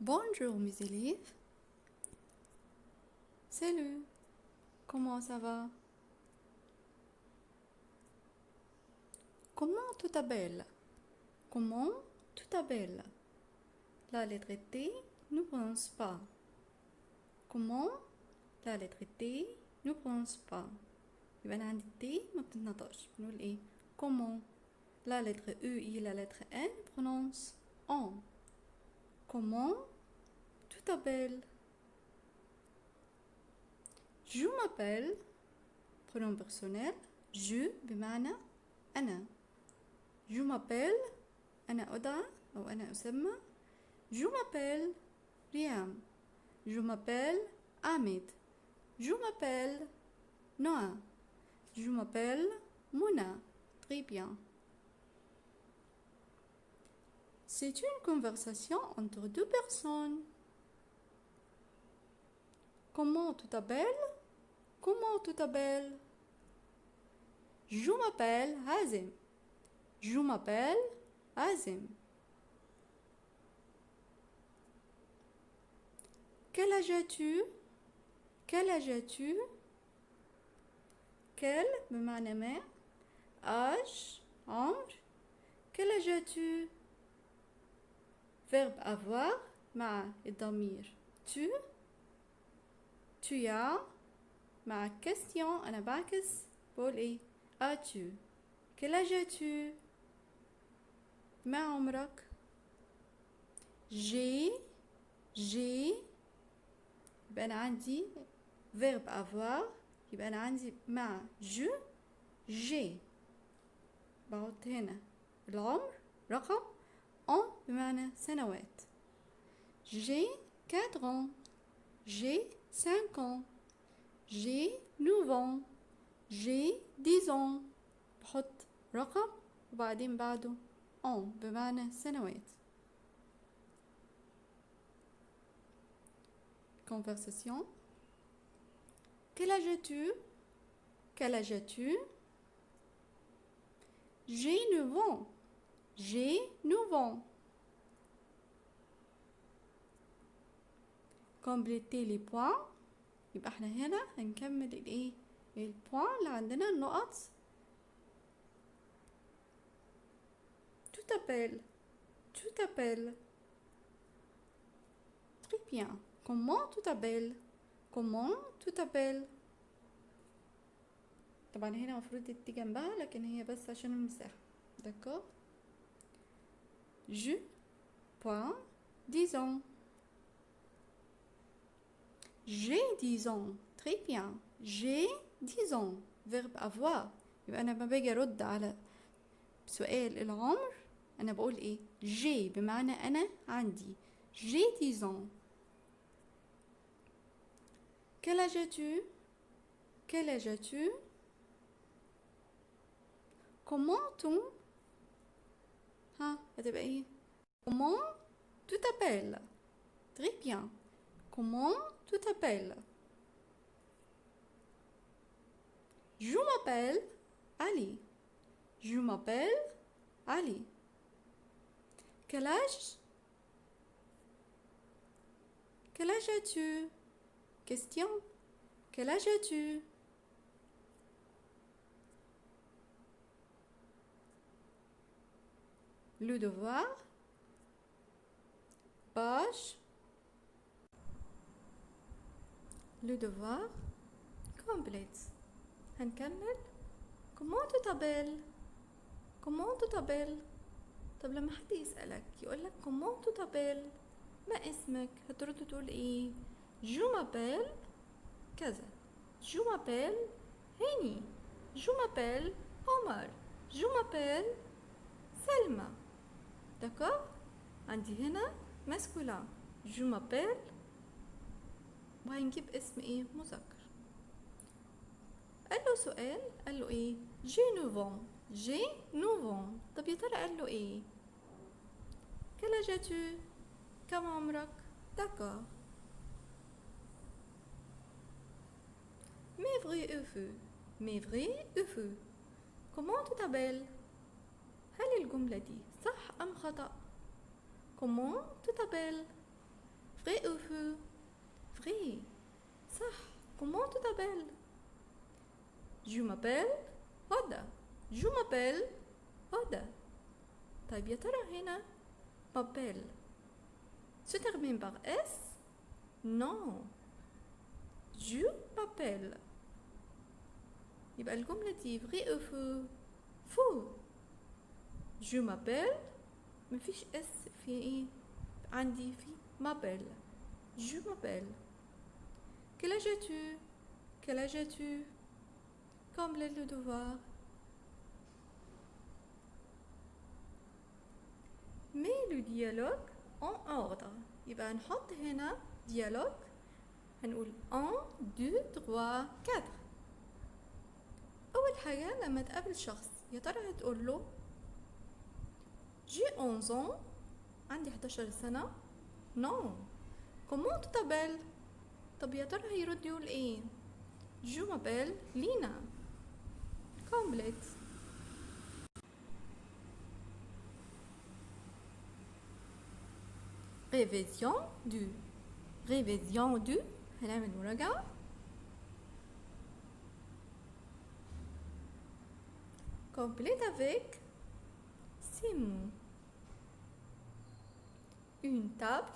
Bonjour mes élèves. Salut. Comment ça va? Comment tu t'appelles? Comment tu t'appelles? La lettre T ne prononce pas. Comment? La lettre T ne prononce pas. يبقى أنا عندي T ما بتتنطقش. بنقول إيه؟ Comment? La lettre E et la lettre N prononcent en. Comment tu t'appelles? Je m'appelle. Pronom personnel. Je بمعنى أنا. Je m'appelle. أنا أدعى أو أنا أسمى. Je m'appelle ريام. Je m'appelle Ahmed. Je m'appelle Noah. Je m'appelle Mona. Très bien. C'est une conversation entre deux personnes. Comment tu t'appelles? Comment tu t'appelles? Je m'appelle Hazem. Je m'appelle Hazem. Quel âge as-tu? Quel âge as-tu? Quel بمعنى ما. âge عمر. Quel âge as-tu? Verbe avoir مع الضمير tu. Tu as مع question أنا بعكس بقول إيه as-tu. Quel âge as-tu? ما عمرك؟ j'ai يبقى أنا عندي verbe avoir يبقى أنا عندي مع je j'ai بحط هنا العمر رقم en بمعنى سنوات. J'ai 4 ans. J'ai 5 ans. J'ai 9 ans. J'ai 10 ans. بحط رقم وبعدين بعده en بمعنى سنوات. Conversation. Quel âge as-tu? Quel âge as-tu? J'ai 9 ans. J'ai 9 ans. Compléter les points. يبقى احنا هنا هنكمل الايه البوان اللي عندنا النقط. Tu t'appelles. Tu t'appelles. Très bien. Comment tu t'appelles? Comment tu t'appelles? طبعا هنا المفروض تيجي جنبها لكن هي بس عشان المساحة. D'accord. Je point 10 ans. J'ai 10 ans. Très bien. J'ai 10 ans. Verbe avoir. يبقى أنا لما باجي أرد على سؤال العمر أنا بقول إيه؟ j'ai بمعنى أنا عندي. J'ai 10 ans. Quel âge as-tu? Quel âge as-tu? Comment tu هتبقى إيه؟ Comment tu t'appelles? Très bien. Comment tu t'appelles? Je m'appelle Ali. Je m'appelle Ali. Quel âge? Quel âge as-tu? Question. Quel âge as-tu? Le devoir. Page. Le devoir. Complète. هنكمل. Comment tu t'appelles? Comment tu t'appelles? طب لما حد يسألك يقولك comment tu t'appelles؟ ما اسمك؟ هترد تقول ايه؟ Je m'appelle كذا. Je m'appelle هاني. Je m'appelle عمر. Je m'appelle سلمى. D'accord. عندي هنا masculin. Je m'appelle وهنجيب اسم ايه مذكر. قال له سؤال قال له ايه j'ai 9 ans. j'ai 9 ans. طب يا ترى قال له ايه quel âge as-tu؟ كم عمرك؟ d'accord. mais vrai ou faux. mais vrai ou faux. comment tu t'appelles؟ هل الجملة دي صح أم خطأ؟ comment tu t'appelles؟ vrai ou faux? Vrai. صح. Comment tu t'appelles? Je m'appelle هدى. Je m'appelle هدى. طيب يا ترى هنا m'appelle se termine par S? Non. Je m'appelle. يبقى الجملة دي vrai ou faux؟ faux. Je m'appelle مفيش اس في ايه عندي في m'appelle. Je m'appelle. Quel âge as-tu? Quel âge as-tu? Comble le devoir. Mets le dialogue en ordre. يبقى نحط هنا dialogue. هنقول 1 2 3 4. أول حاجة لما تقابل شخص يا ترى هتقول له j'ai 11 ans. عندي 11 سنة. non. comment tu t'appelles؟ طب يا ترى هيرد يقول ايه؟ je m'appelle لينا. complète. révision du. révision du. هنعمل مراجعة. complète avec ces mots. une table,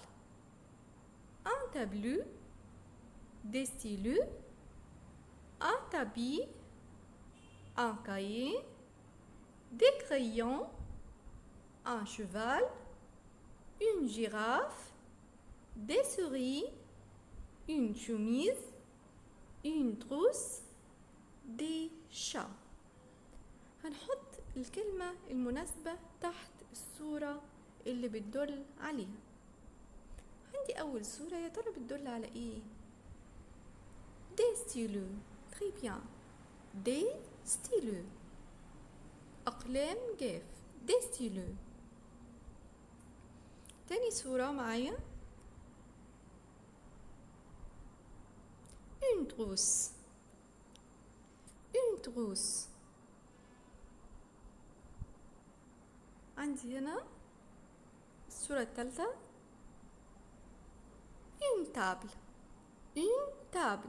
un tableau, des stylos, un tapis, un cahier, des crayons, un cheval, une girafe, des souris, une chemise, une trousse, des chats. هنحط الكلمة المناسبة تحت الصورة اللي بتدل عليها. عندي أول صورة يا ترى بتدل على إيه؟ des stylos. très bien. des stylos. أقلام جاف. des stylos. تاني صورة معايا une trousse. une trousse. عندي هنا الصورة الثالثة une table. une table.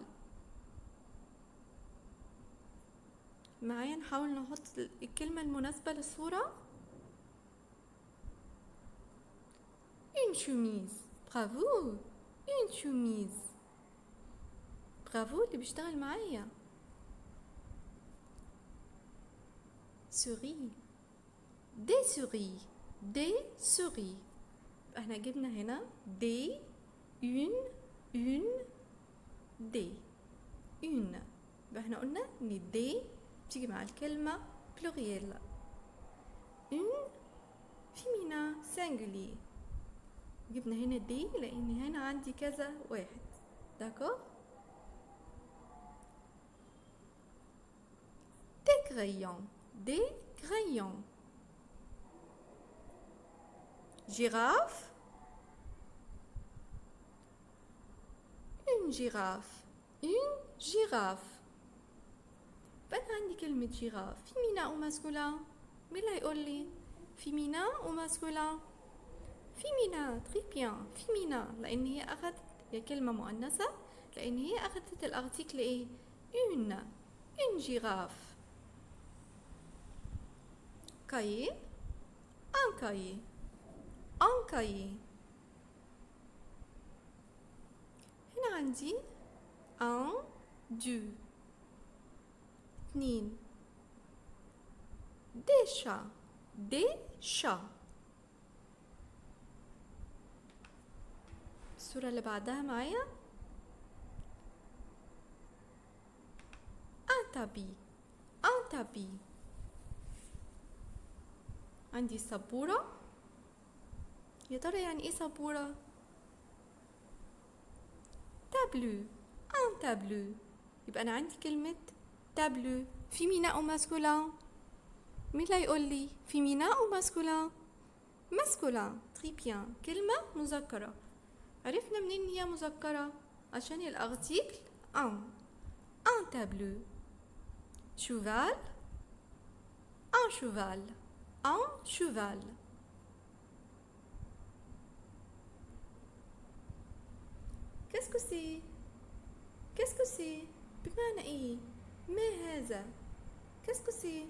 معايا نحاول نحط الكلمة المناسبة للصورة. une chemise. bravo. une chemise. برافو اللي بيشتغل معايا. souris. des souris. des souris. احنا جبنا هنا des une des une. احنا قلنا ان des بتيجي مع الكلمة pluriel. une féminin singulier. جبنا هنا دي لان هنا عندي كذا واحد. داكور. des crayons. des crayons. girafe. une girafe. une girafe. بقى عندي كلمة جيراف féminin أو masculin. مين اللي هيقول لي féminin أو masculin؟ féminin. très bien. féminin لأن هي أخذت هي كلمة مؤنثة لأن هي أخذت الأرتيكل إيه؟ une girafe. cahier. un cahier. un cahier. هنا عندي un deux اثنين des chats. des chats. الصورة اللي بعدها معايا un tapis. un tapis. عندي سبورة. يا ترى يعني ايه سبورة؟ تابلو. un tableau. يبقى أنا عندي كلمة تابلو féminin أو masculin؟ مين اللي هيقول لي féminin أو masculin؟ masculin. très bien. كلمة مذكرة. عرفنا منين هي مذكرة؟ عشان الأرتيكل un tableau. cheval. un cheval. un cheval. سي؟ كاسكو سي؟ بمعنى ايه؟ ما هذا؟ كاسكو سي؟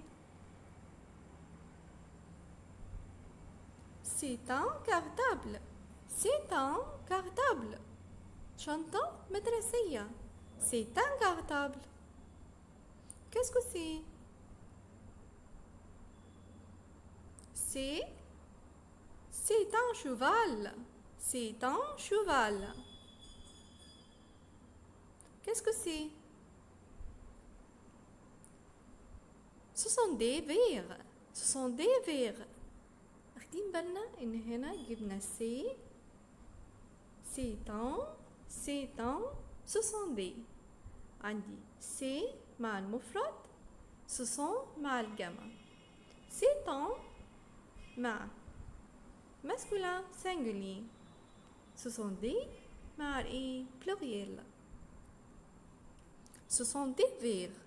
C'est un cartable. C'est un cartable. شنطة مدرسية. C'est un cartable. Qu'est-ce que c'est? C'est un cheval. C'est un cheval. Qu'est-ce que c'est? Ce sont des verres. Ce sont des verres. واخدين بالنا ان هنا جبنا c'est un ce sont des. عندي c'est مع المفرد ce sont مع الجمع. c'est un مع masculin singulier ce sont des مع الايه pluriel. Ce sont des verres.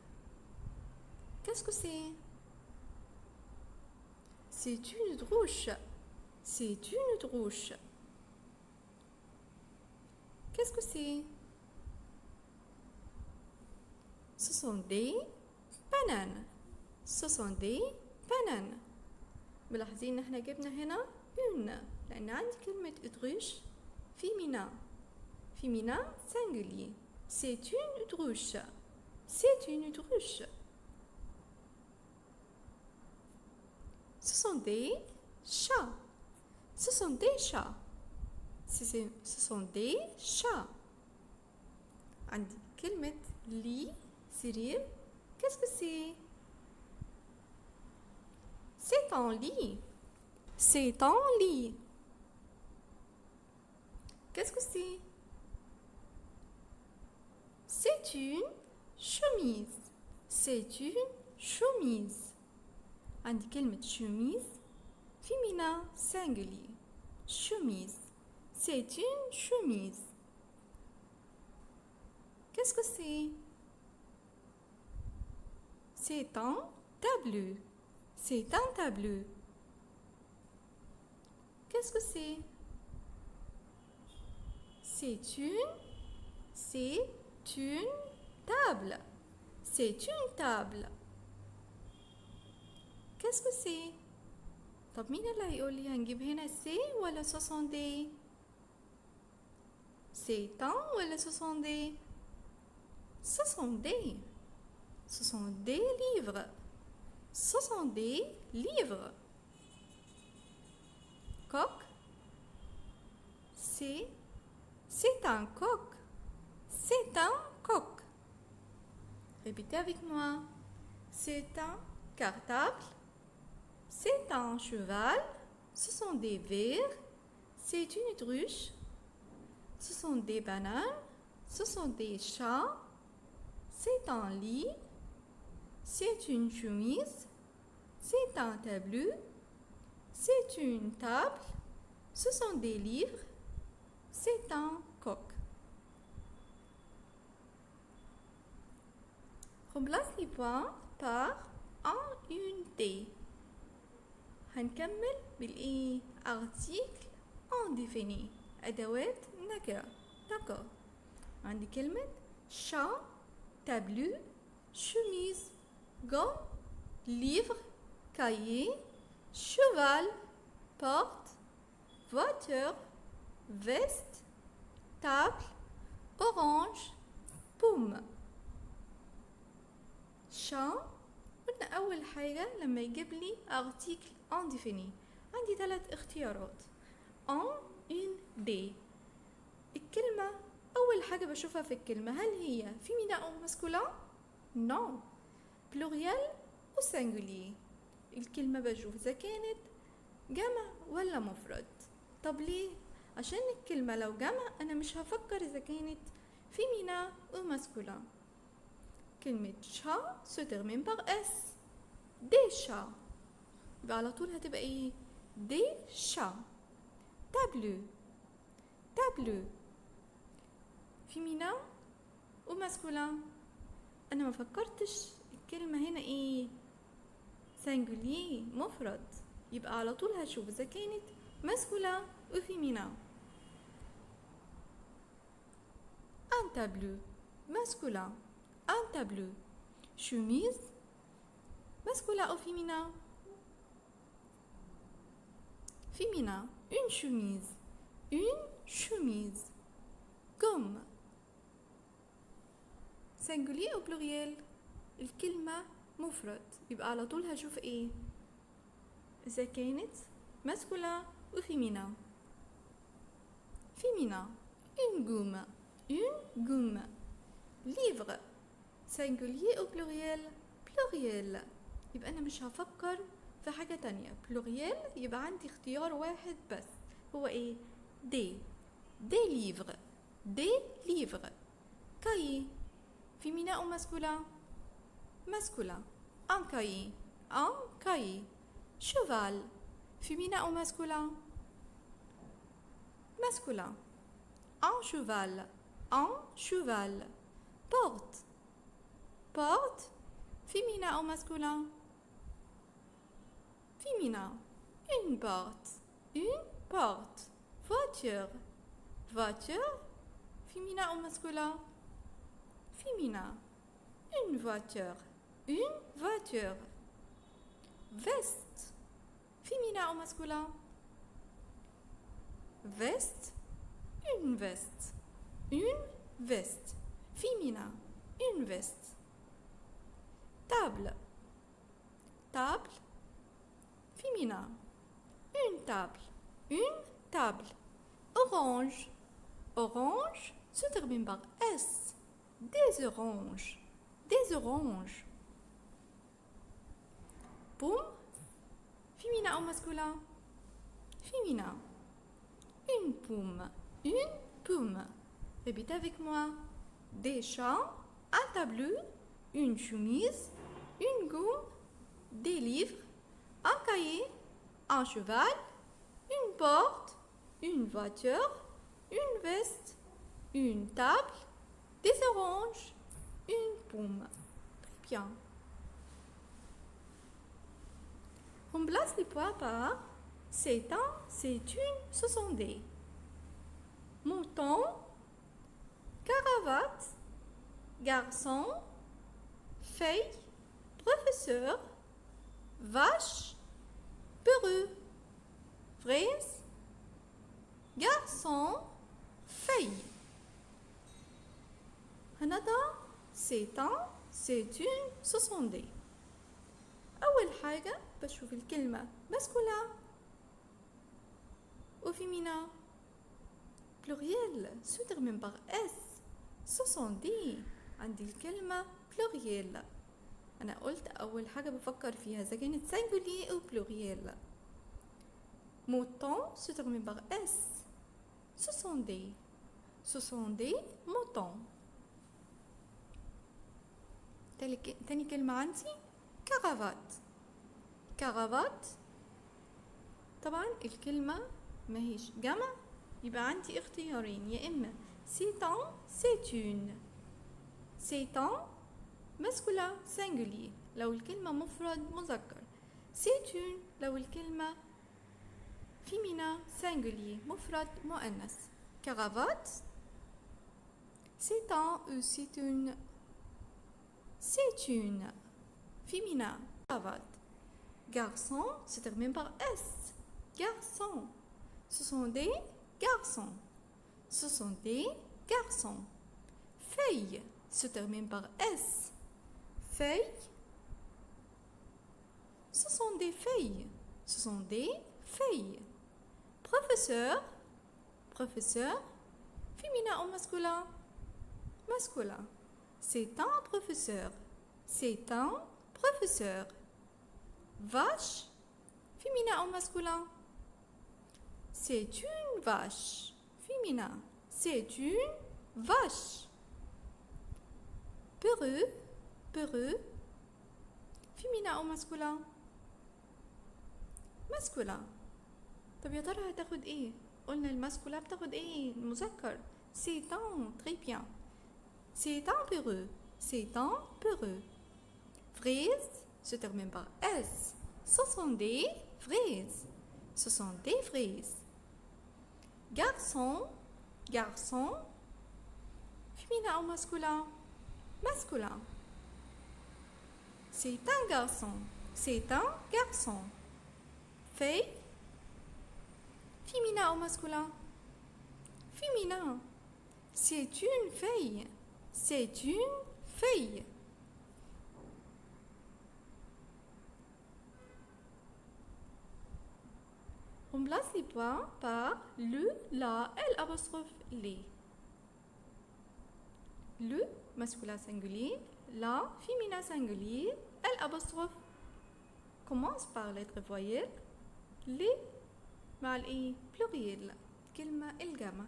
Qu'est-ce que c'est? C'est une trouche. C'est une trouche. Qu'est-ce que c'est? Ce sont des bananes. Ce sont des bananes. ملاحظين ان احنا جبنا هنا une لان عندي كلمة trouche féminin singulier. C'est une trouche. C'est une trouche. Ce sont des chats. Ce sont des chats. Ce sont des chats. عندي كلمة لي سرير. Qu'est-ce que c'est? C'est un lit. C'est un lit. Qu'est-ce que c'est? C'est une chemise. C'est une chemise. عندي كلمة chemise féminin singulier. Chemise. C'est une chemise. Qu'est-ce que c'est? C'est un tableau. C'est un tableau. Qu'est-ce que c'est? C'est une table. C'est une table. Qu'est-ce que c'est? طب مين اللي هيقول لي هنجيب هنا سي ولا ce sont des؟ c'est un ولا ce sont des؟ ce sont des. Ce sont des livres. Ce sont des livres. Coq. C'est un coq. C'est un coq. Répétez avec moi. C'est un cartable. C'est un cheval. Ce sont des verres. C'est une truche. Ce sont des bananes. Ce sont des chats. C'est un lit. C'est une chemise. C'est un tableau. C'est une table. Ce sont des livres. C'est un coq. Remplace les points par un, une, des. هنكمل بالإيه؟ article indéfini. أدوات نكرة. d'accord. عندي كلمة chat, tableau, chemise, gants, livre, cahier, cheval, porte, voiture, veste, table, orange, pomme. chat. قلنا أول حاجة لما يجيب لي article indéfini عندي 3 اختيارات un, une, des. الكلمة أول حاجة بشوفها في الكلمة هل هي féminin أو masculin؟ non. pluriel أو singulier. الكلمة بشوف إذا كانت جمع ولا مفرد. طب ليه؟ عشان الكلمة لو جمع أنا مش هفكر إذا كانت féminin أو masculin. كلمة chat se termine par s. des chats. يبقى على طول هتبقى ايه؟ des chats. tableau. tableau. féminin و masculin. انا ما فكرتش الكلمة هنا ايه؟ singulier مفرد. يبقى على طول هشوف اذا كانت masculin و féminin. tableau, masculin, un tableau. Chemise, masculin ou féminin? Féminin, une chemise, une chemise. Gomme. singulier أو pluriel؟ الكلمة مفرد يبقى على طول هشوف ايه إذا كانت masculin ou féminin. Féminin, une gomme, une gomme. Livre, singulier ou pluriel؟ pluriel. يبقى أنا مش هفكر في حاجة تانية. pluriel يبقى عندي اختيار واحد بس هو ايه؟ des livres, des livres. cahier, féminin ou masculin? masculin. un cahier, un cahier. cheval, féminin ou masculin? masculin. un cheval, un cheval. porte, porte, féminin ou masculin? féminin. une porte, une porte. voiture, voiture, féminin ou masculin? féminin. une voiture, une voiture. veste, féminin ou masculin? veste, une veste, une veste. féminin, une veste. table, table, féminin. une table, une table. orange, orange se termine par S. des oranges, des oranges. pomme, féminin ou masculin? féminin. une pomme, une pomme. Répétez avec moi. des chats, un tableau, une chemise, une gomme, des livres, un cahier, un cheval, une porte, une voiture, une veste, une table, des oranges, une pomme. Très bien. Remplace les points par c'est un, c'est une, ce sont des. mouton, cravate, garçon, feuille, professeur, vache, peureux, fraise, garçon, feuille. هندا c'est un, c'est une, ce sont des. أول حاجة بشوف الكلمة masculin ou féminin. pluriel se termine par S. ce sont des. عندي الكلمة pluriel. أنا قلت أول حاجة بفكر فيها إذا كانت singulier أو pluriel. mouton se termine par S. ce sont des. ce sont des moutons. تاني كلمة عندي كرافات. كرافات طبعا الكلمة ماهيش جمع يبقى عندي اختيارين يا إما c'est un, c'est une. c'est un masculin singulier لو الكلمة مفرد مذكر. c'est une لو الكلمة féminin singulier مفرد مؤنث. كرافات c'est un ou c'est une. c'est une. féminin. cravate. Garçon se termine par S. Garçon. Ce sont des garçons. Ce sont des garçons. Feuille se termine par S. Feuille. Ce sont des feuilles. Ce sont des feuilles. Professeur. Professeur. Féminin ou masculin? Masculin. c'est un professeur. c'est un professeur. vache. féminin ou masculin? c'est une vache. féminin. c'est une vache. peureux. peureux. féminin ou masculin? masculin. طب يا ترى هتاخد ايه؟ قلنا الماسكولا بتاخد ايه؟ المذكر. c'est un. très bien. c'est un peureux. c'est un peureux. fraise se termine par S. ce sont des fraises. ce sont des fraises. garçon. garçon. Féminin ou masculin? Masculin. C'est un garçon. C'est un garçon. Fille? Féminin ou masculin? Féminin. C'est une fille. C'est une fille. Remplace les points par le, la, L apostrophe les. Le, masculin singulier, la, féminin singulier, L apostrophe commence par lettre voyelle, les, مع الايه pluriel كلمة الجمع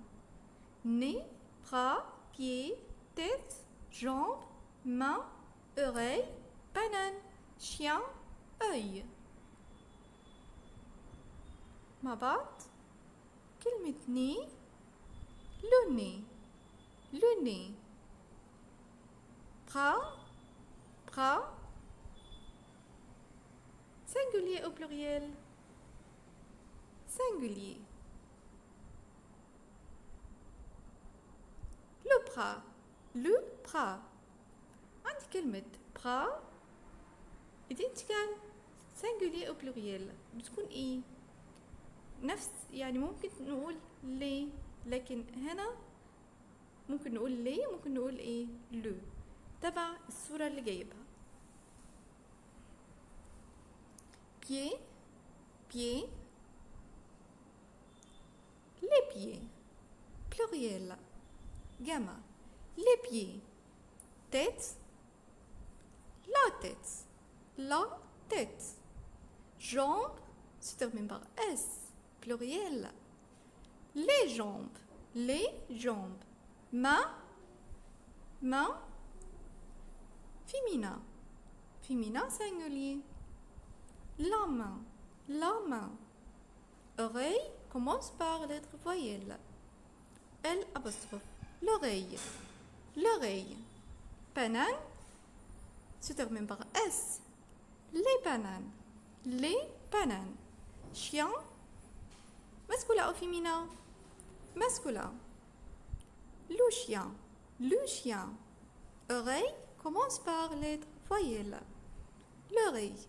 nez, bras, pieds, tête, jambes, mains, oreilles, banane, chien, œil. مع بعض كلمة nez, le nez, le nez, bras, singulier au pluriel, singulier. Le bras عندي كلمة bras identical singulier au pluriel بتكون ايه نفس يعني ممكن نقول لي لكن هنا ممكن نقول لي ممكن نقول ايه لو تبع الصورة اللي جايبها pied les pieds pluriel gamma les pieds tête la tête jambes se termine par S pluriel les jambes main féminin singulier la main oreille commence par lettre voyelle L apostrophe l'oreille banane se termine par S les bananes chien masculin ou féminin masculin le chien oreille commence par lettre voyelle l'oreille